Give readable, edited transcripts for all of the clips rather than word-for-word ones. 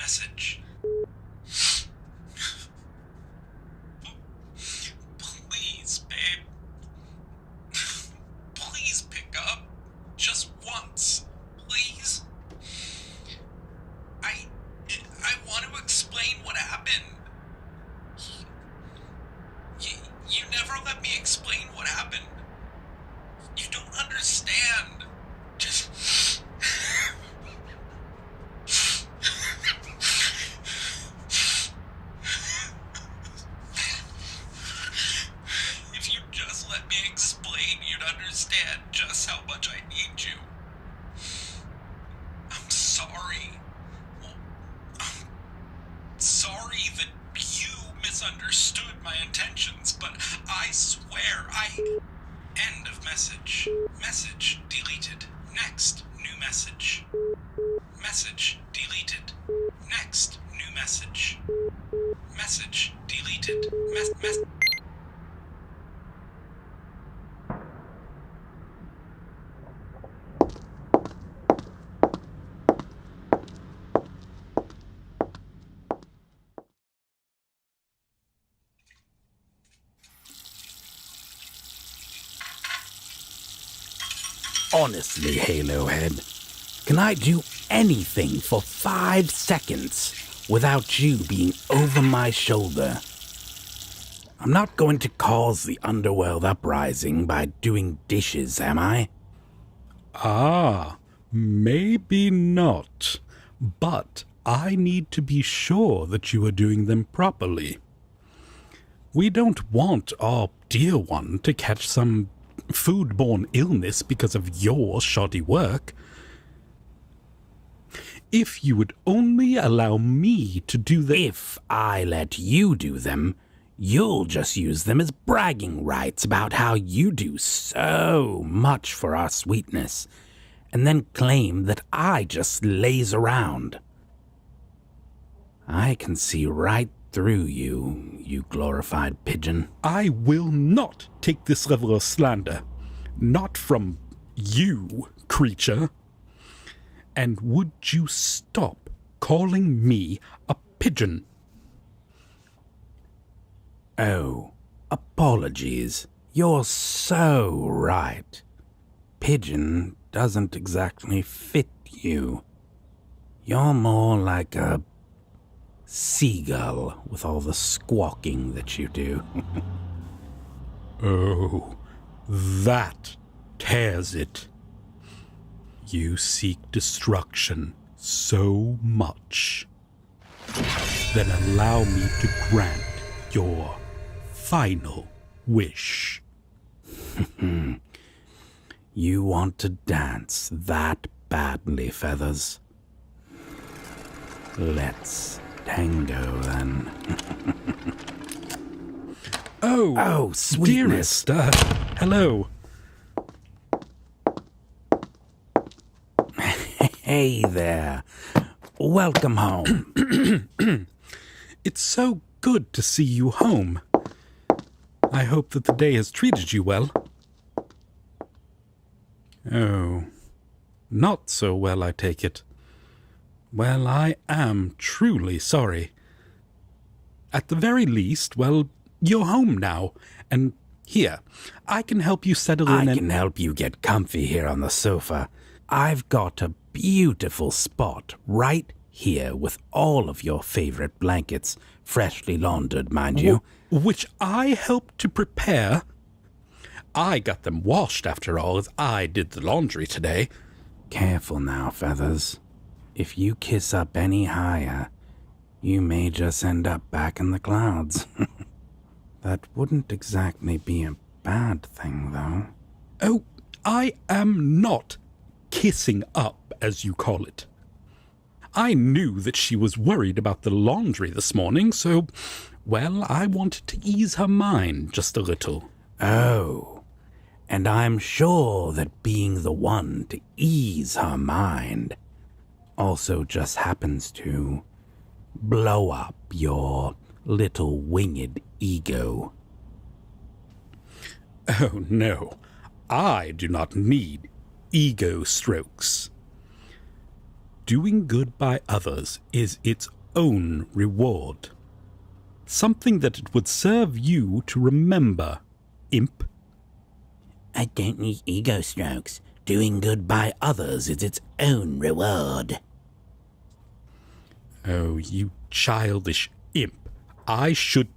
message. Please, babe. Please pick up. Just once. Please. I want to explain what happened. You never let me explain what happened. You don't understand. Just... If you just let me explain, you'd understand just how much I need you. I'm sorry. I'm sorry that you misunderstood my intentions, but I swear End of message. Message deleted. Next. New message. Message deleted. Next. New message. Message deleted. Honestly, Halo Head, can I do anything for 5 seconds without you being over my shoulder? I'm not going to cause the underworld uprising by doing dishes, am I? Ah, maybe not. But I need to be sure that you are doing them properly. We don't want our dear one to catch some foodborne illness because of your shoddy work. If you would only allow me to do them... If I let you do them, you'll just use them as bragging rights about how you do so much for our sweetness, and then claim that I just laze around. I can see right through you, you glorified pigeon. I will not take this level of slander. Not from you, creature. And would you stop calling me a pigeon? Oh, apologies. You're so right. Pigeon doesn't exactly fit you. You're more like a seagull with all the squawking that you do. Oh, that tears it. You seek destruction so much. Then allow me to grant your final wish. You want to dance that badly, Feathers? Let's tango, then. Oh, sweetness. Dearest, hello. Hey there. Welcome home. It's so good to see you home. I hope that the day has treated you well. Oh, not so well, I take it. Well, I am truly sorry. At the very least, well, you're home now, and here, I can help you settle in. I can help you get comfy here on the sofa. I've got a beautiful spot right here with all of your favorite blankets, freshly laundered, mind you. Which I helped to prepare. I got them washed, after all, as I did the laundry today. Careful now, Feathers. If you kiss up any higher, you may just end up back in the clouds. That wouldn't exactly be a bad thing, though. Oh, I am not kissing up, as you call it. I knew that she was worried about the laundry this morning, so, well, I wanted to ease her mind just a little. Oh, and I'm sure that being the one to ease her mind also just happens to blow up your little winged ego. Oh, no. I do not need ego strokes. Doing good by others is its own reward. Something that it would serve you to remember, imp. I don't need ego strokes. Doing good by others is its own reward. Oh, you childish imp. I should...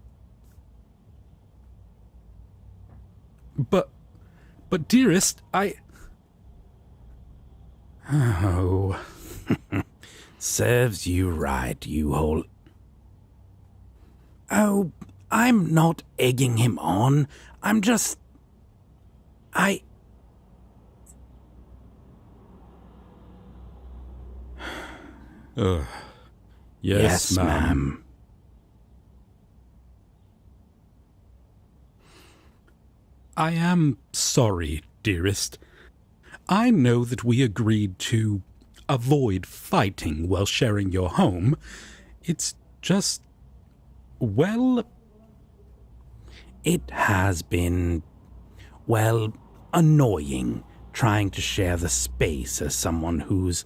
But dearest, Oh... Serves you right, you whole... Oh, I'm not egging him on. I'm just... Yes, ma'am. I am sorry, dearest. I know that we agreed to avoid fighting while sharing your home. It's just, well... It has been, well, annoying trying to share the space as someone who's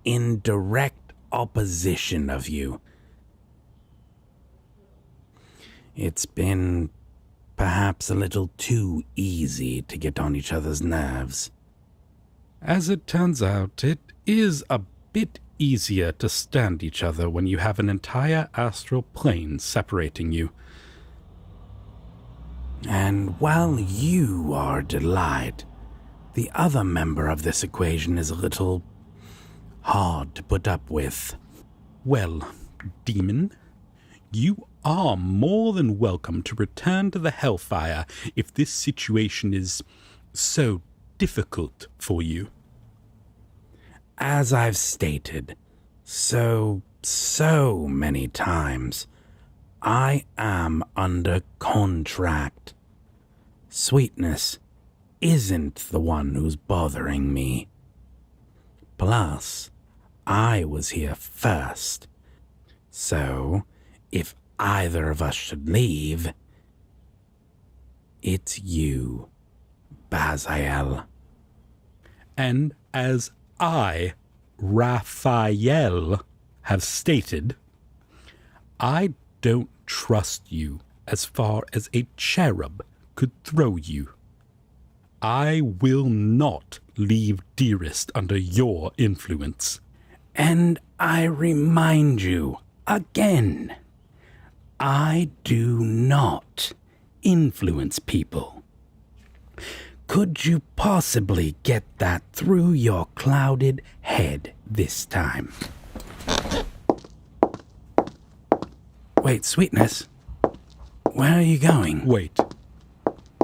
in direct opposition of you. It's been perhaps a little too easy to get on each other's nerves. As it turns out, it is a bit easier to stand each other when you have an entire astral plane separating you. And while you are a delight, the other member of this equation is a little hard to put up with. Well, demon, you are more than welcome to return to the Hellfire if this situation is so difficult for you. As I've stated so many times, I am under contract. Sweetness isn't the one who's bothering me. Plus, I was here first. So, if either of us should leave, it's you, Baziel. And as I, Raphael, have stated, I don't trust you as far as a cherub could throw you. I will not leave dearest under your influence. And I remind you again, I do not influence people. Could you possibly get that through your clouded head this time? Wait, Sweetness. Where are you going? Wait.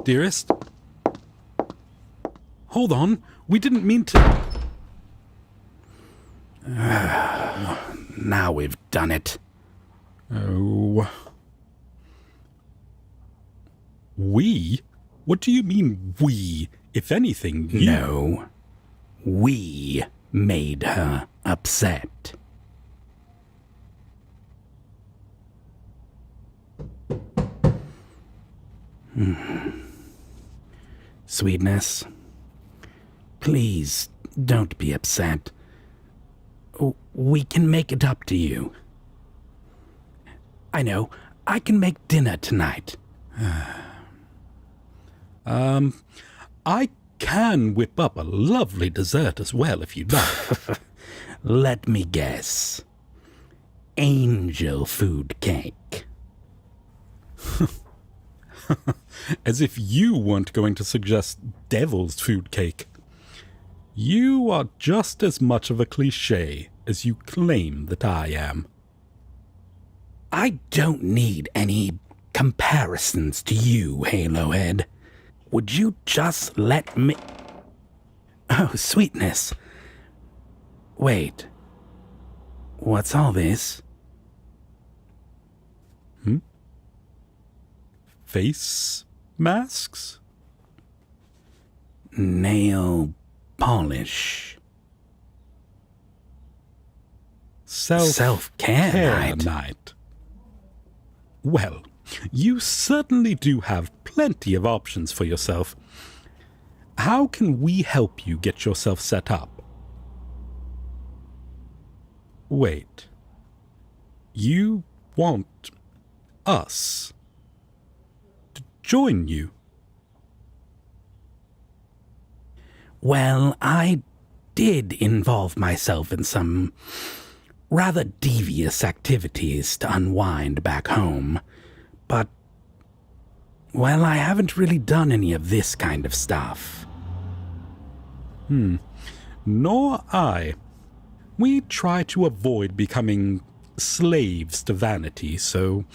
Dearest? Hold on. We didn't mean to... Now we've done it. Oh. We? What do you mean, we? If anything, you... No. We made her upset. Sweetness, please don't be upset. We can make it up to you. I know, I can make dinner tonight. I can whip up a lovely dessert as well if you'd like. Let me guess. Angel food cake. As if you weren't going to suggest devil's food cake. You are just as much of a cliché as you claim that I am. I don't need any comparisons to you, Halo Head. Would you just let me... Oh, Sweetness. Wait. What's all this? Face masks? Nail polish. Self-care night. Well, you certainly do have plenty of options for yourself. How can we help you get yourself set up? Wait. You want us to join you? Well, I did involve myself in some rather devious activities to unwind back home, but, well, I haven't really done any of this kind of stuff. Nor I. We try to avoid becoming slaves to vanity, so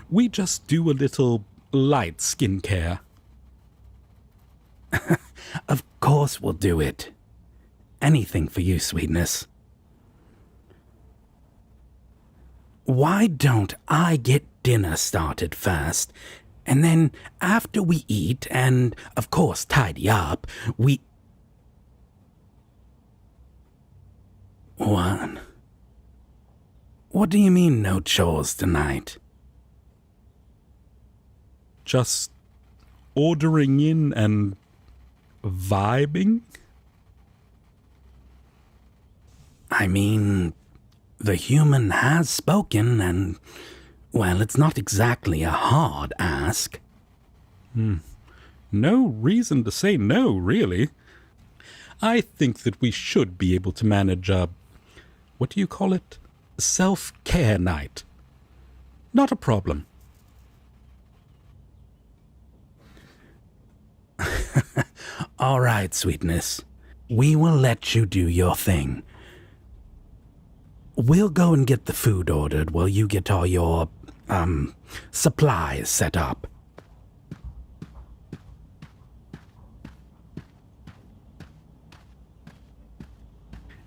we just do a little light skincare. Of course we'll do it. Anything for you, sweetness. Why don't I get dinner started first, and then after we eat and, of course, tidy up, we... What? What do you mean no chores tonight? Just ordering in and vibing? I mean, the human has spoken and, well, it's not exactly a hard ask. No reason to say no, really. I think that we should be able to manage a, what do you call it? Self-care night. Not a problem. All right, sweetness. We will let you do your thing. We'll go and get the food ordered while you get all your, supplies set up.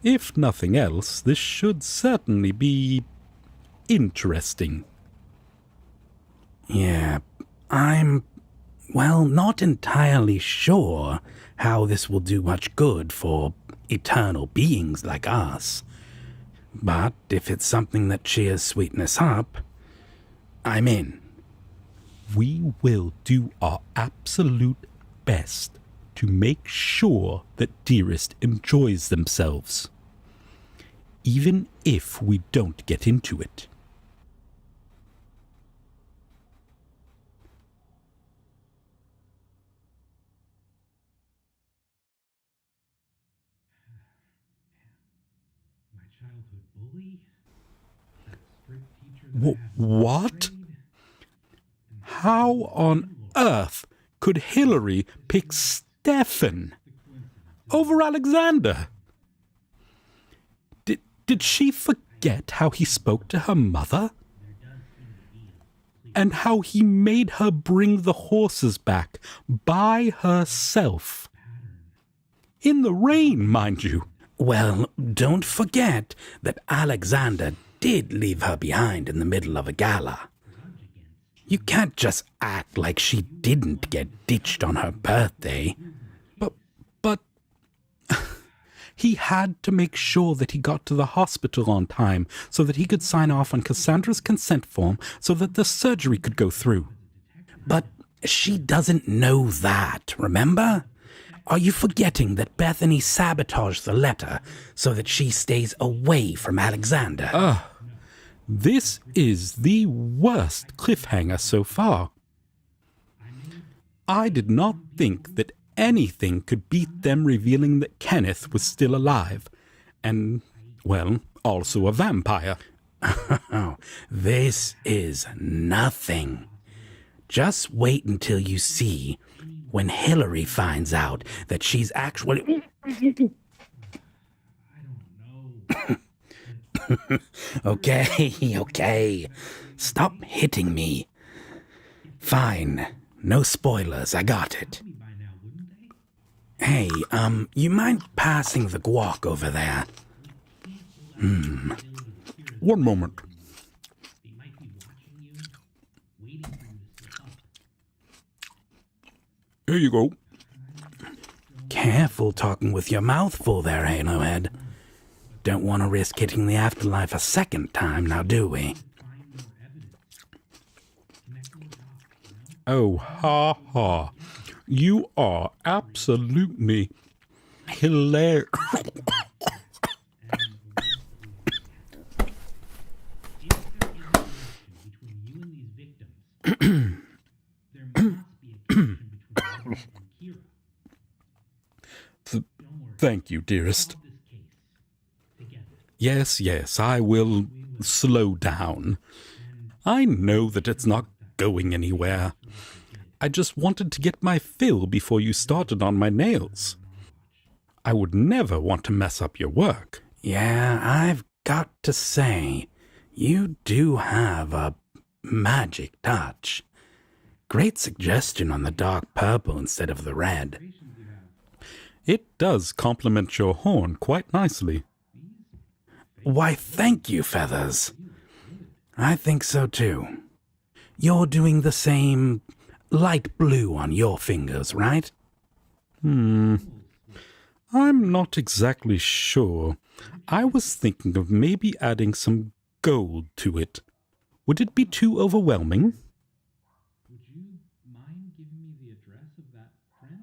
If nothing else, this should certainly be interesting. Yeah, I'm, well, not entirely sure how this will do much good for eternal beings like us. But if it's something that cheers sweetness up, I'm in. We will do our absolute best to make sure that Dearest enjoys themselves, even if we don't get into it. My childhood bully? That strict teacher that I had in What? grade? How on earth could Hillary pick Stefan over Alexander? Did she forget how he spoke to her mother? And how he made her bring the horses back by herself? In the rain, mind you. Well, don't forget that Alexander did leave her behind in the middle of a gala. You can't just act like she didn't get ditched on her birthday. But he had to make sure that he got to the hospital on time so that he could sign off on Cassandra's consent form so that the surgery could go through. But she doesn't know that, remember? Are you forgetting that Bethany sabotaged the letter so that she stays away from Alexander? This is the worst cliffhanger so far. I did not think that anything could beat them revealing that Kenneth was still alive, and, well, also a vampire. Oh, this is nothing. Just wait until you see when Hillary finds out that she's actually... Okay. Stop hitting me. Fine. No spoilers, I got it. Hey, you mind passing the guac over there? One moment. Here you go. Careful talking with your mouth full there, Halohead. Don't want to risk hitting the afterlife a second time, now do we? Oh, ha ha. You are absolutely hilarious. Thank you, dearest. Solve this case together. Yes, I will slow down. I know that it's not going anywhere. I just wanted to get my fill before you started on my nails. I would never want to mess up your work. Yeah, I've got to say, you do have a magic touch. Great suggestion on the dark purple instead of the red. It does complement your horn quite nicely. Why, thank you, Feathers. I think so too. You're doing the same light blue on your fingers, right? I'm not exactly sure. I was thinking of maybe adding some gold to it. Would it be too overwhelming? Would you mind giving me the address of that friend?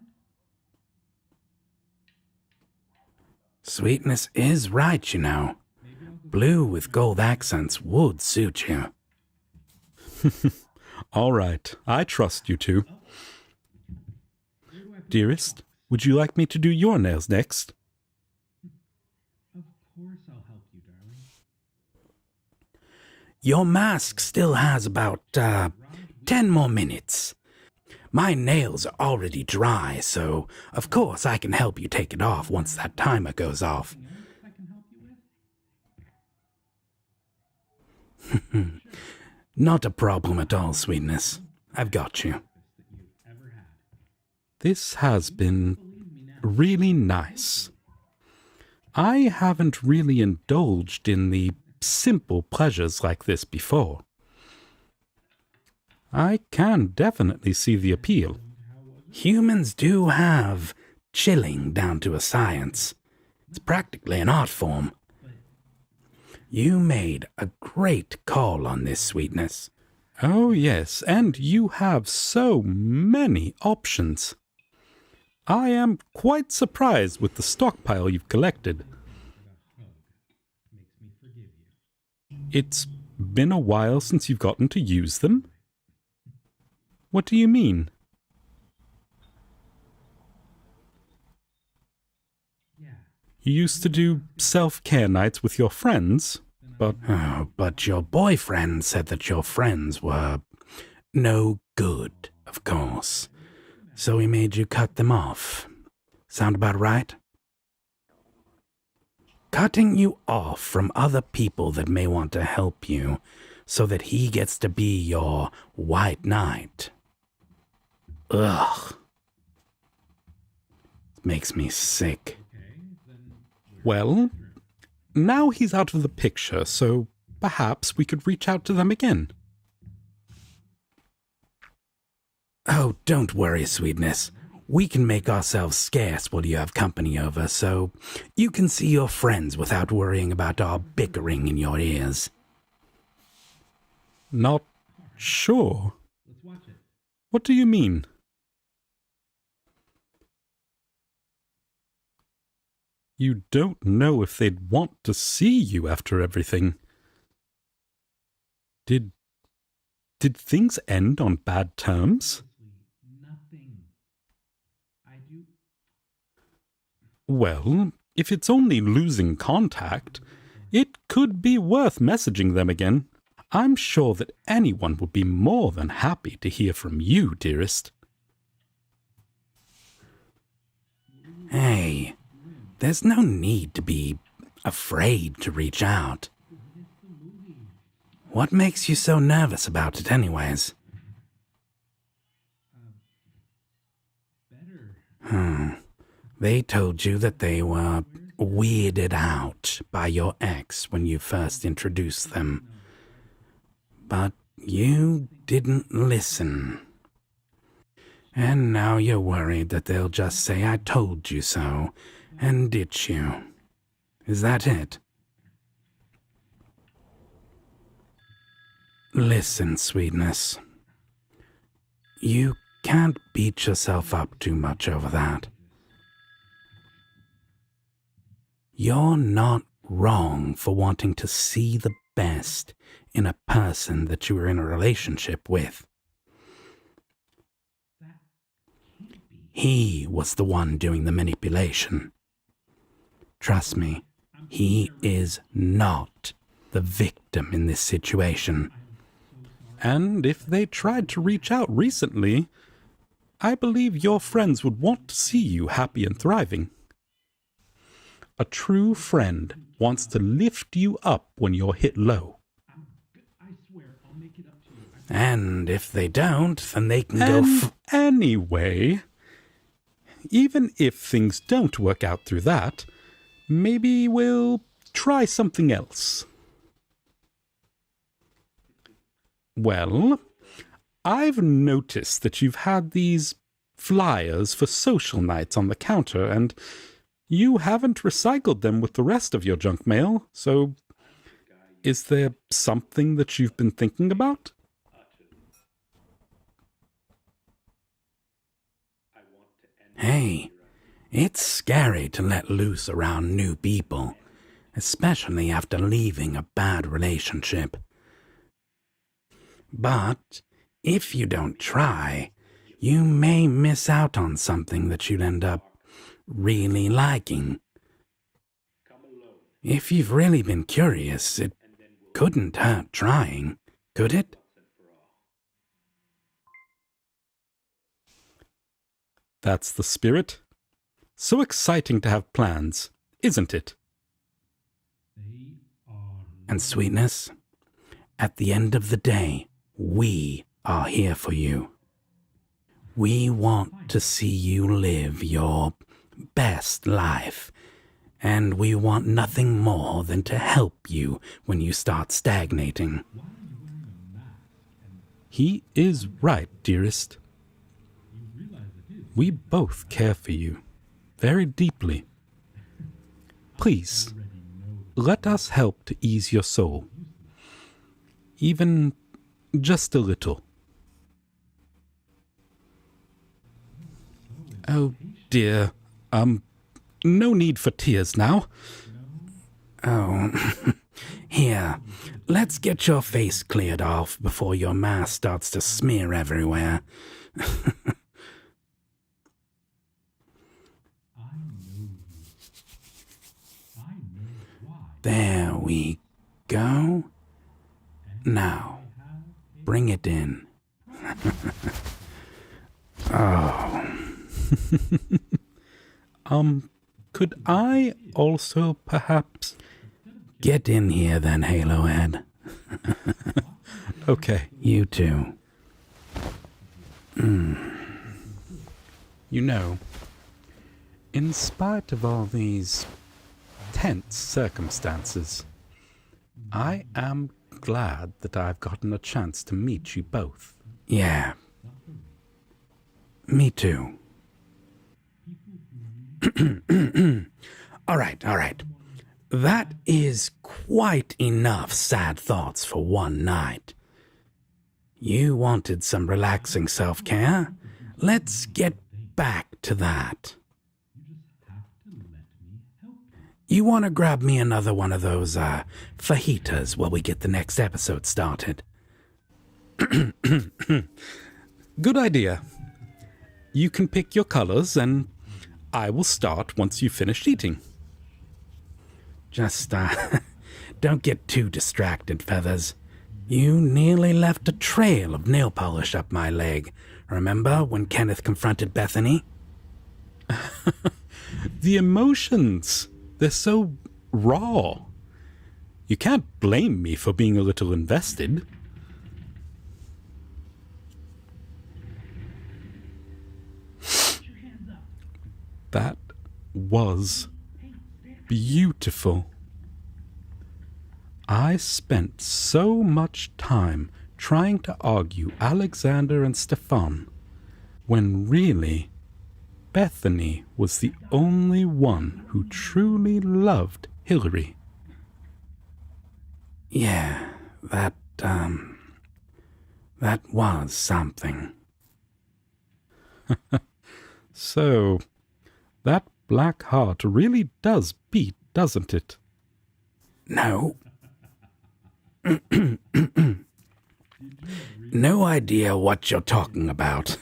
Sweetness is right, you know. Blue with gold accents would suit you. All right, I trust you two. Dearest, would you like me to do your nails next? Of course I'll help you, darling. Your mask still has about, 10 more minutes. My nails are already dry, so of course I can help you take it off once that timer goes off. Anything else I can help you with? Not a problem at all, Sweetness. I've got you. That you've ever had. This has been Believe me now. really nice. I haven't really indulged in the simple pleasures like this before. I can definitely see the appeal. Humans do have chilling down to a science. It's practically an art form. You made a great call on this, Sweetness. Oh, yes, and you have so many options. I am quite surprised with the stockpile you've collected. A hug makes me forgive you. It's been a while since you've gotten to use them? What do you mean? Yeah. You used to do self-care nights with your friends, but Oh, but your boyfriend said that your friends were no good, of course. So he made you cut them off. Sound about right? Cutting you off from other people that may want to help you so that he gets to be your white knight. Ugh. It makes me sick. Okay, then well, now he's out of the picture, so perhaps we could reach out to them again. Oh, don't worry, Sweetness. We can make ourselves scarce while you have company over, so you can see your friends without worrying about our bickering in your ears. Not sure. let's watch it. What do you mean? You don't know if they'd want to see you after everything. Did things end on bad terms? Nothing. I do. Well, if it's only losing contact, it could be worth messaging them again. I'm sure that anyone would be more than happy to hear from you, dearest. Hey, there's no need to be afraid to reach out. What makes you so nervous about it anyways? Better. They told you that they were weirded out by your ex when you first introduced them. But you didn't listen. And now you're worried that they'll just say, "I told you so," and ditch you. Is that it? Listen, Sweetness. You can't beat yourself up too much over that. You're not wrong for wanting to see the best in a person that you are in a relationship with. That can't be. He was the one doing the manipulation. Trust me, he is not the victim in this situation. And if they tried to reach out recently, I believe your friends would want to see you happy and thriving. A true friend wants to lift you up when you're hit low. I swear, I'll make it up to you. And if they don't, then they can go Anyway, even if things don't work out through that, maybe we'll try something else. Well, I've noticed that you've had these flyers for social nights on the counter, and you haven't recycled them with the rest of your junk mail, so is there something that you've been thinking about? Hey, it's scary to let loose around new people, especially after leaving a bad relationship. But if you don't try, you may miss out on something that you'd end up really liking. If you've really been curious, it couldn't hurt trying, could it? That's the spirit. So exciting to have plans, isn't it? They are And sweetness, at the end of the day, we are here for you. We want to see you live your best life, and we want nothing more than to help you when you start stagnating. He is right, dearest. We both care for you, very deeply. Please, let us help to ease your soul. Even just a little. Oh dear, no need for tears now. Oh, here, let's get your face cleared off before your mask starts to smear everywhere. There we go. Now, bring it in. Oh. Could I also perhaps... Get in here then, Halo Head. Okay. You too. You know, in spite of all these tense circumstances, I am glad that I've gotten a chance to meet you both. Yeah. Me too. All right. That is quite enough sad thoughts for one night. You wanted some relaxing self-care? Let's get back to that. You want to grab me another one of those fajitas while we get the next episode started? Good idea. You can pick your colors, and I will start once you've finished eating. Just, don't get too distracted, Feathers. You nearly left a trail of nail polish up my leg. Remember when Kenneth confronted Bethany? The emotions, they're so raw. You can't blame me for being a little invested. That was beautiful. I spent so much time trying to argue Alexander and Stefan, when really Bethany was the only one who truly loved Hillary. Yeah, that was something. So, that black heart really does beat, doesn't it? No. No idea what you're talking about.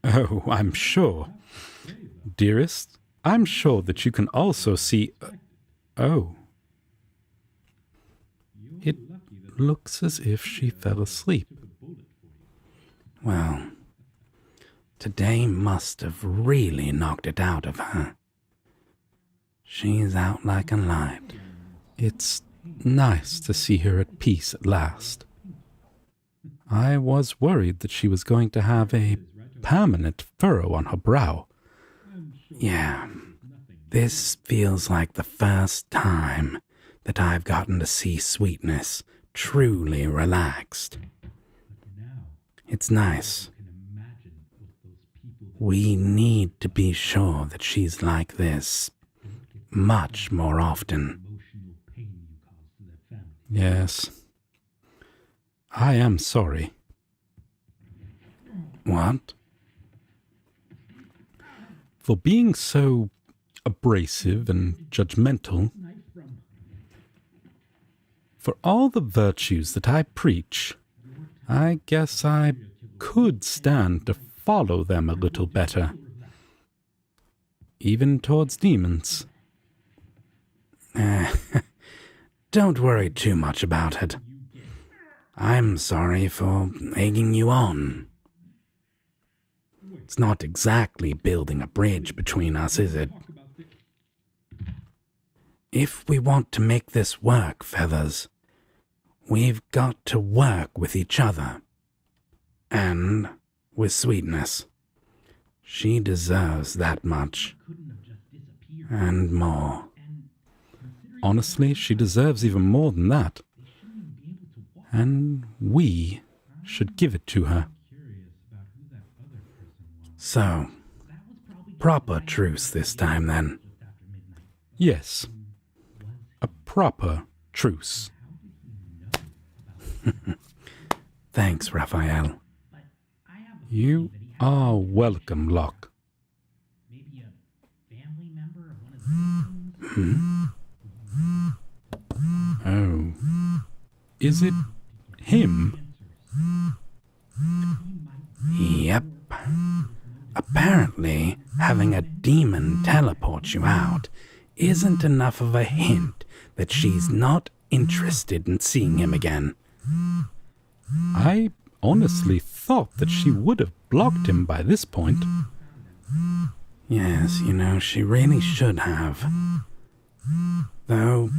Oh, I'm sure. Dearest, I'm sure that you can also see... oh. It looks as if she fell asleep. Well, today must have really knocked it out of her. She's out like a light. It's nice to see her at peace at last. I was worried that she was going to have a permanent furrow on her brow. Yeah, this feels like the first time that I've gotten to see Sweetness truly relaxed. It's nice. We need to be sure that she's like this much more often. Yes. I am sorry. What? For being so abrasive and judgmental. For all the virtues that I preach, I guess I could stand to follow them a little better. Even towards demons. Don't worry too much about it. I'm sorry for egging you on. It's not exactly building a bridge between us, is it? If we want to make this work, Feathers, we've got to work with each other. And with Sweetness. She deserves that much. And more. Honestly, she deserves even more than that. And we should give it to her. So, proper truce this time then. Yes. A proper truce. Thanks, Raphael. You are welcome, Locke. Oh. Is it him? Yep. Apparently, having a demon teleport you out isn't enough of a hint that she's not interested in seeing him again. I honestly thought that she would have blocked him by this point. Yes, she really should have. Though,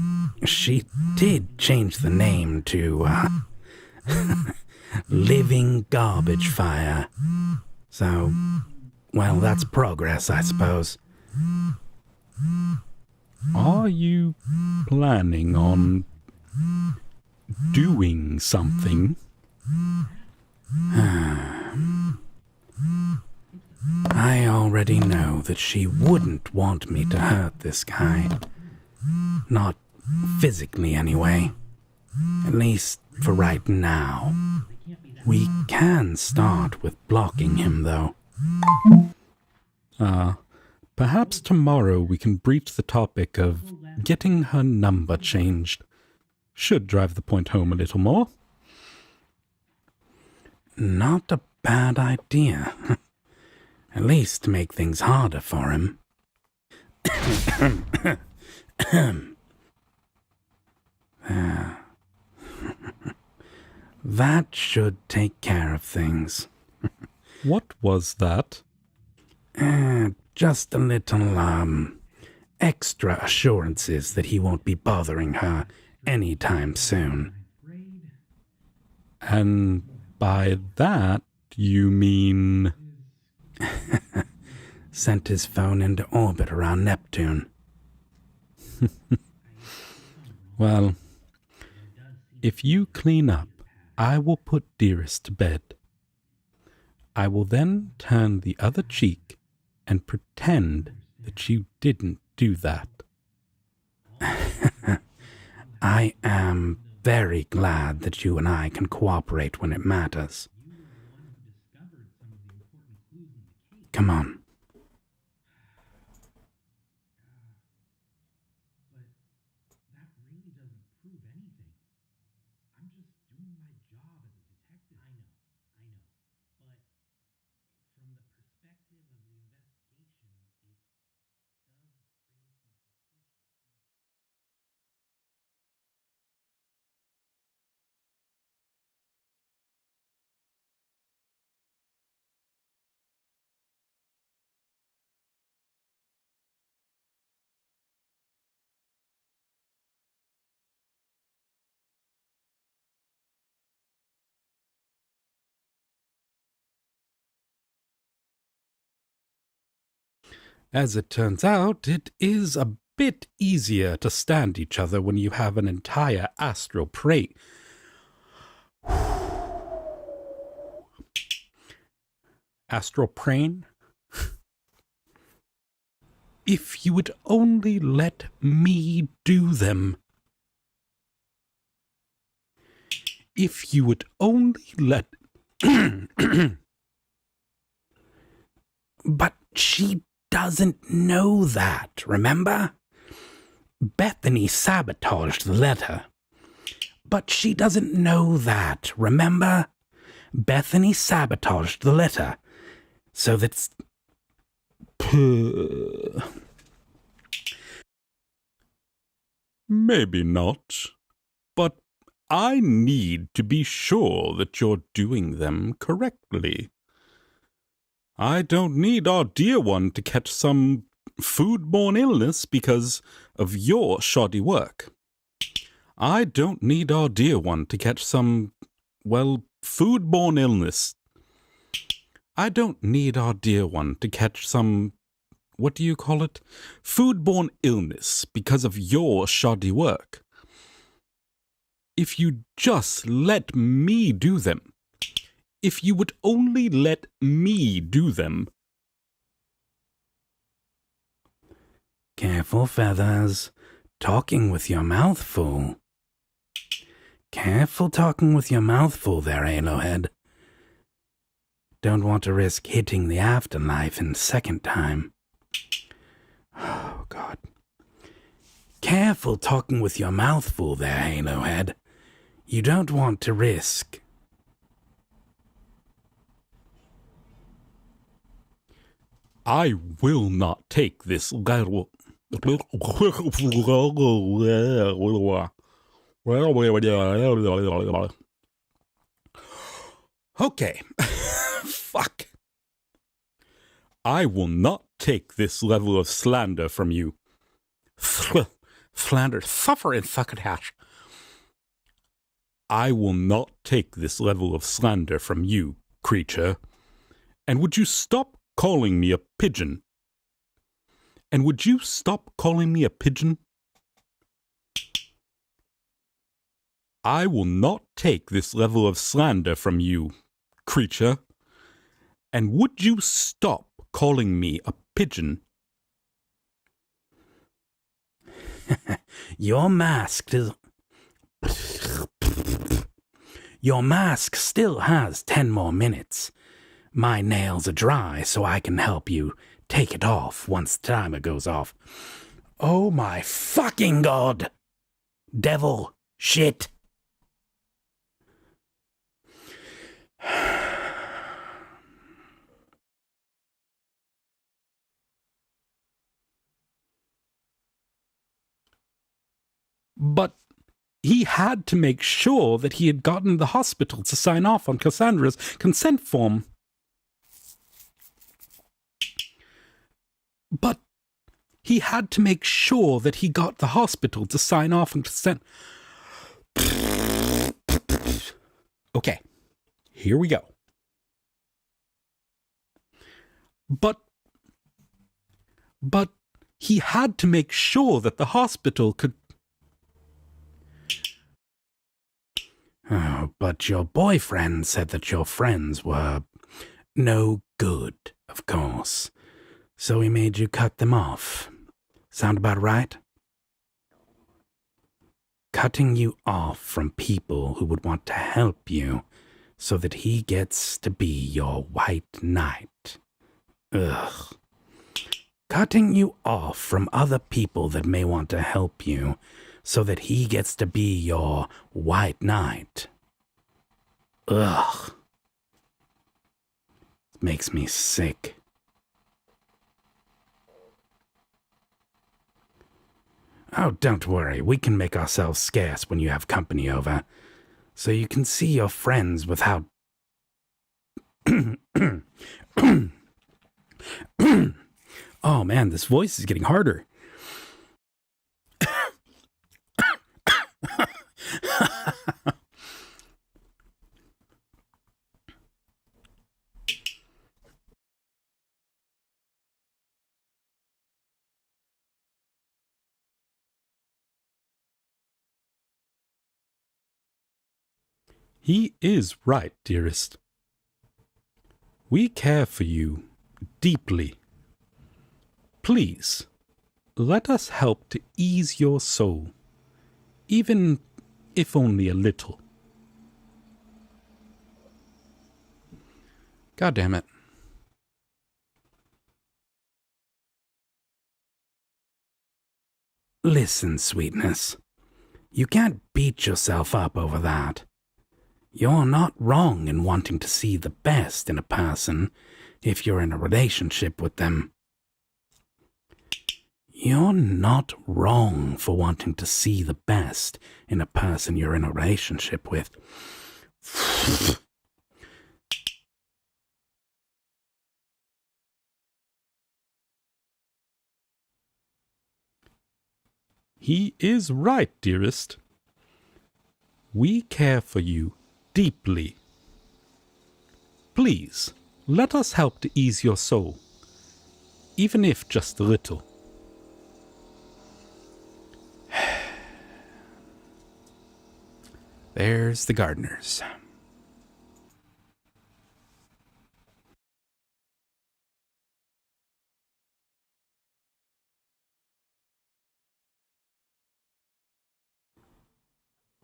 she did change the name to, Living Garbage Fire. So, well, that's progress, I suppose. Are you planning on doing something? I already know that she wouldn't want me to hurt this guy. Not physically, anyway. At least for right now. We can start with blocking him, though. Perhaps tomorrow we can breach the topic of getting her number changed. Should drive the point home a little more. Not a bad idea. At least to make things harder for him. That should take care of things. What was that? Just a little, extra assurances that he won't be bothering her anytime soon. And by that, you mean... Sent his phone into orbit around Neptune. Well, if you clean up, I will put Dearest to bed. I will then turn the other cheek and pretend that you didn't do that. I am very glad that you and I can cooperate when it matters. Come on. As it turns out, it is a bit easier to stand each other when you have an entire astral plane. Astral plane? If you would only let me do them. If you would only let... But she doesn't know that, remember? Bethany sabotaged the letter. But she doesn't know that, remember? Bethany sabotaged the letter. So that's... Maybe not, but I need to be sure that you're doing them correctly. I don't need our dear one to catch some foodborne illness because of your shoddy work. I don't need our dear one to catch some, well, foodborne illness. I don't need our dear one to catch some, what do you call it? Foodborne illness because of your shoddy work. If you just let me do them, if you would only let me do them. Careful, Feathers. Talking with your mouth full. Careful talking with your mouth full there, Alohead. Don't want to risk hitting the afterlife in second time. Oh, God. Careful talking with your mouth full there, Alohead. You don't want to risk... I will not take this level. Okay. Fuck. I will not take this level of slander from you. Slander, suffer in succotash. I will not take this level of slander from you, creature. And would you stop calling me a pigeon? And would you stop calling me a pigeon? I will not take this level of slander from you, creature. And would you stop calling me a pigeon? Your mask is... Your mask still has 10 more minutes. My nails are dry, so I can help you take it off once the timer goes off. Oh my fucking God! Devil shit! But he had to make sure that he had gotten the hospital to sign off on Cassandra's consent form. But he had to make sure that he got the hospital to sign off on consent. Okay, here we go. But he had to make sure that the hospital could... Oh, but your boyfriend said that your friends were no good, of course. So he made you cut them off. Sound about right? Cutting you off from people who would want to help you so that he gets to be your white knight. Ugh. Cutting you off from other people that may want to help you so that he gets to be your white knight. Ugh. It makes me sick. Oh, don't worry. We can make ourselves scarce when you have company over, so you can see your friends without... Oh man, this voice is getting harder. He is right, dearest. We care for you deeply. Please, let us help to ease your soul, even if only a little. God damn it. Listen, sweetness. You can't beat yourself up over that. You're not wrong in wanting to see the best in a person if you're in a relationship with them. You're not wrong for wanting to see the best in a person you're in a relationship with. He is right, dearest. We care for you deeply. Please, let us help to ease your soul, even if just a little. There's the gardeners.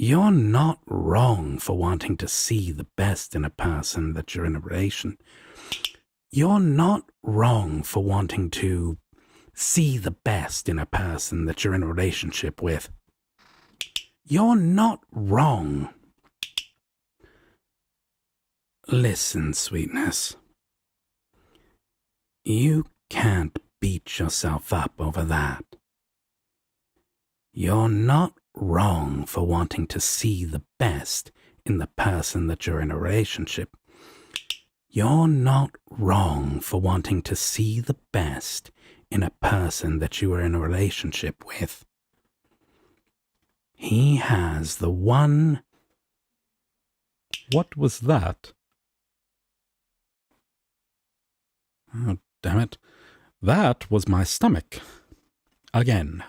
You're not wrong for wanting to see the best in a person that you're in a relation. You're not wrong for wanting to see the best in a person that you're in a relationship with. You're not wrong. Listen, sweetness. You can't beat yourself up over that. You're not wrong for wanting to see the best in the person that you're in a relationship. You're not wrong for wanting to see the best in a person that you are in a relationship with. He has the one... What was that? Oh, damn it. That was my stomach. Again.